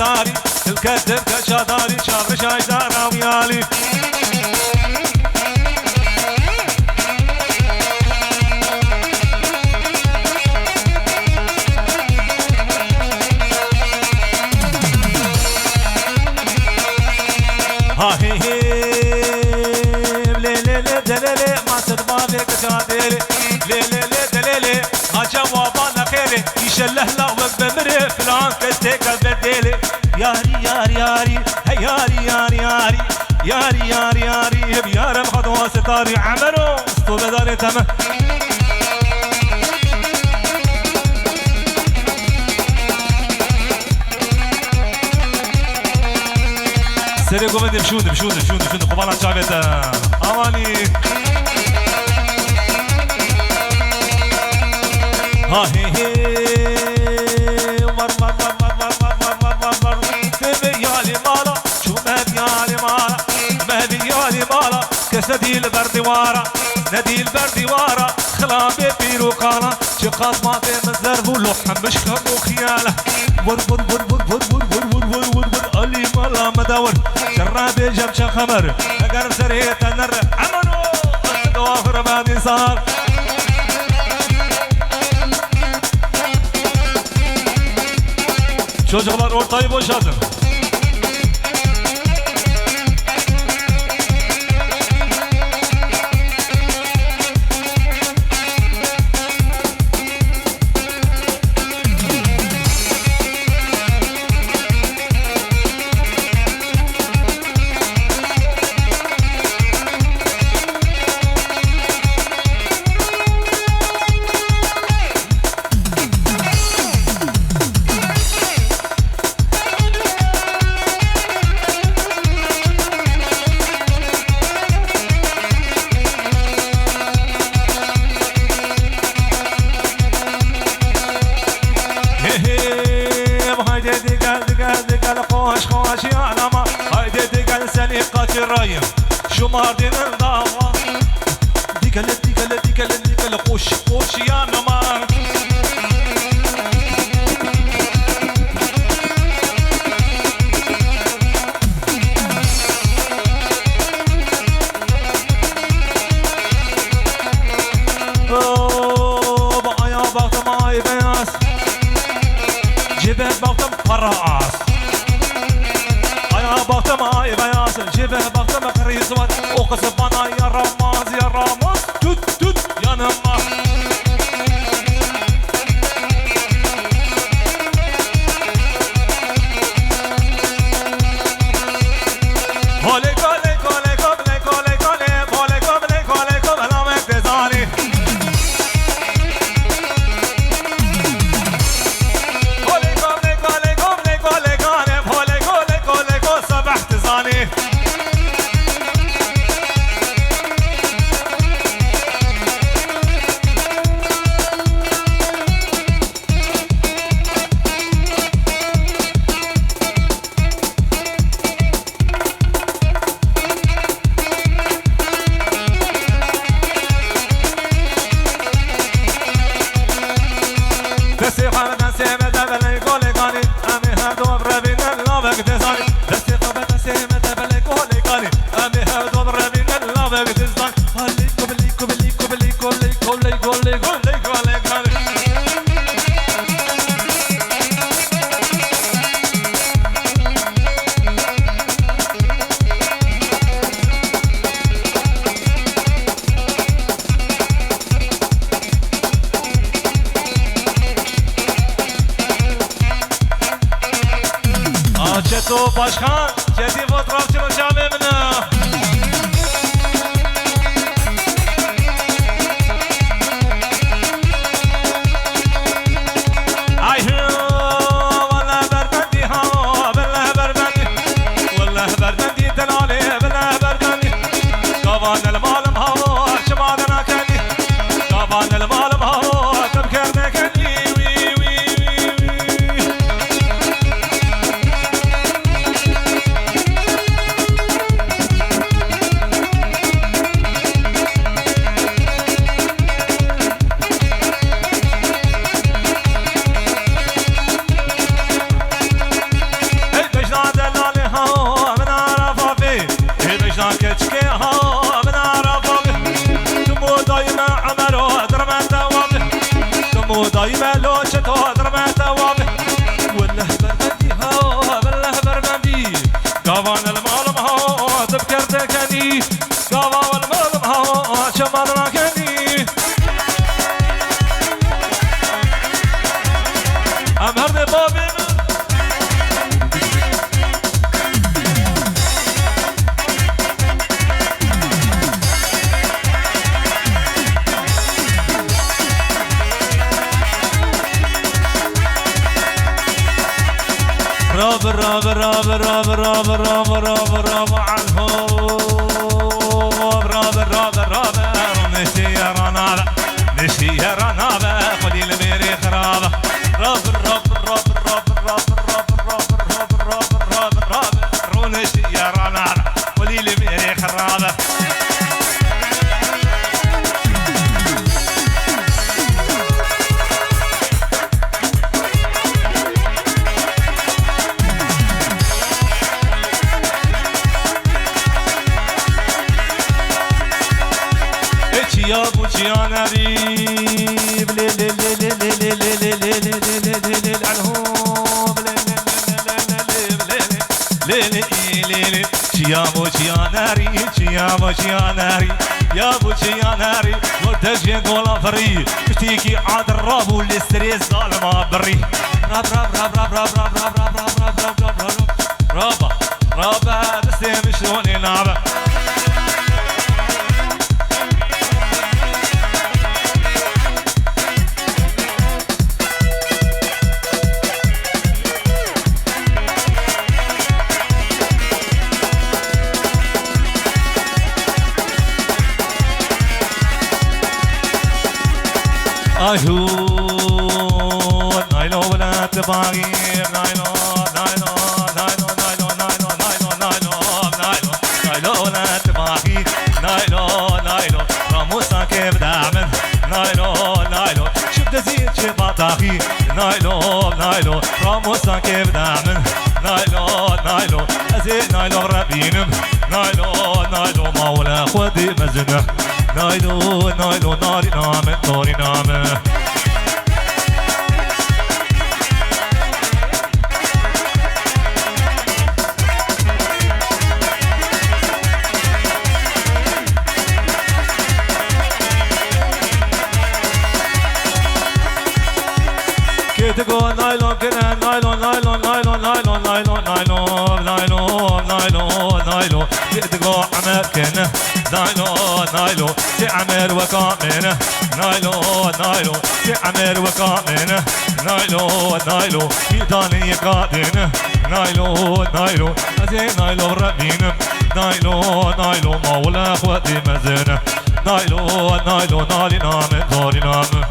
يساري الكذب كشاداري شاف شايدارة ويالي ها هي هي ليلي دليلي ما تضمانك جاديلي ليلي دليلي جوابنا خيري يشلهلا وبمري فلان كستيك بديلي ياري ياري ياري ياري ياري ياري ياري ياري ياري بيارم خطوة ستاري عمرو اسطو بداري تمام سري قومي بشود قبانا شعبتا اماني ها هي هي مر تبيالي مالا شو مبيالي مالا مبيالي مالا كسدي البردي وارا ندي البردي وارا خلابي بيروقانا شقات ما في مزرب ولحم مش كم خياله ور ور ور ور ور ور ور ور ور ور علي مالا مدور شرابي جمش خمر اگر سريت النر عمرو اخر بعد صار Çocuklar ortayı boşaltın. الرايم شو ماردين الضاوة ديكال قوش يا نمار بقى يا بغت ماي بياس جبت بغت براس يا بغت ماي بياس جبت بغت مقريز وقص بنا يا رماز توت يا نمار تو başkan ciddi fotoğrafçının camimine قوان المال مهو تبكر تكني قوان المال مهو شمال راكني أمهرني بابي راب راب راب راب راب راب راب راب عنهم راب راب راب نشيرنا نشيرنا قليل ميري خرابه راب راب راب راب راب راب راب راب راب راب راب نشيرنا قليل ميري خرابه يا بوشي انا ريب لي لي لي لي لي لي لي لي لي لي لي لي عنهم لي لي لي لي يا بوشي انا ريب يا بوشي انا ريب يا بوشي انا ريب ورتجي قول فري اشتيكي عاد الراب والستريس ظالمه بري راب راب راب راب راب راب راب راب راب راب راب راب راب تسلم شلون يلعبه أيهون نايلو ولا تباغير نايلو نايلو نايلو نايلو نايلو نايلو نايلو نايلو نايلو ولا تباغير نايلو نايلو راموسا كيف دعمن نايلو نايلو شفت زين شباطاخي نايلو نايلو راموسا كيف دعمن نايلو نايلو أزين نايلو ربينم نايلو نايلو مولا خودي مزنه نايلو نايلو ناري نامه ناري نامه كتقول نايلون كنا نايلون نايلون نايلون نايلون نايلون نايلون نايلون نايلون نايلون كتقول عمر كنا نايلون نايلون تعمر وكامنه نايلون نايلون تعمر وكامنه نايلون نايلون ميداني قادنه نايلون نايلون زين نايلون ربينا نايلون نايلون مولا اخوتي مزنه نايلون نايلون ناري نامه ناري نامه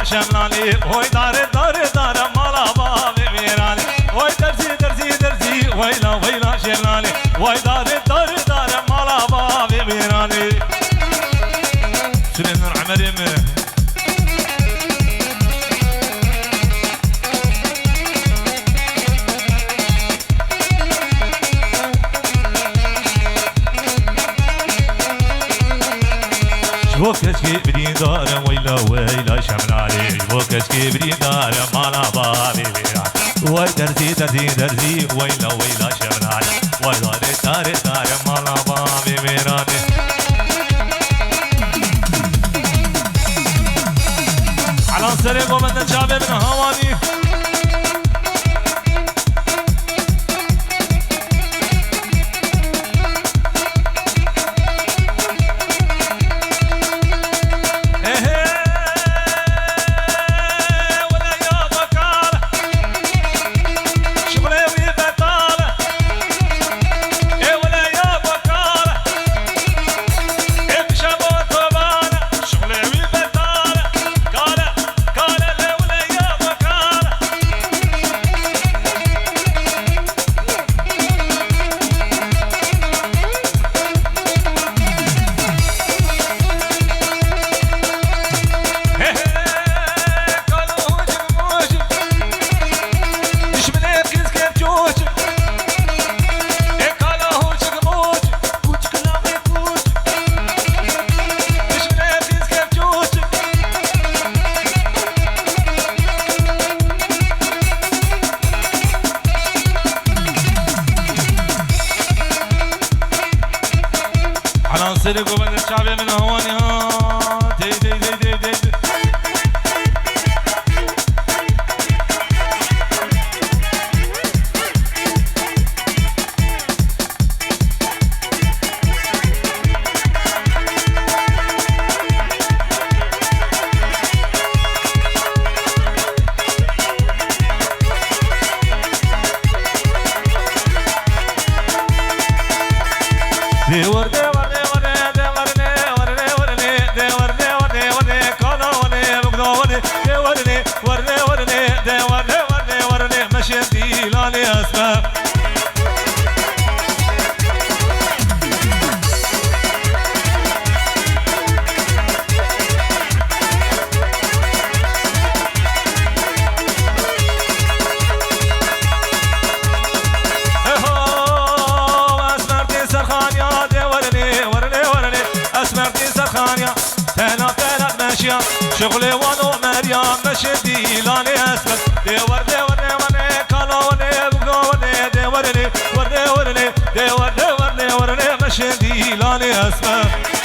شملاني وي داري داري داري مالا بابي ميراني وي درزي درزي درزي ويلا ويلا شملاني وي داري داري داري مالا بابي ميراني سليمان عمري وكشكي بدين دار ويلا ويلا شملاني وكشكي بدين دار مالا بابي ميراني وي درزي درزي درزي ويلا ويلا شملاني وي داري داري داري مالا بابي ميراني على سريق ومن الشعب من هواني على نصيرك وبدل الشعبي من هوني ها دي دي دي دي دي, دي. دور دور دور دور دور دور دور دور كانا وني بقدو وني دور دور دور دور دور دور مشي ديلاني اسمع شغلي وانو مريم مشدي لاني اسمك دور دور دور كالا وني بقدو وني دور دور دور دور دور مشدي لاني اسمك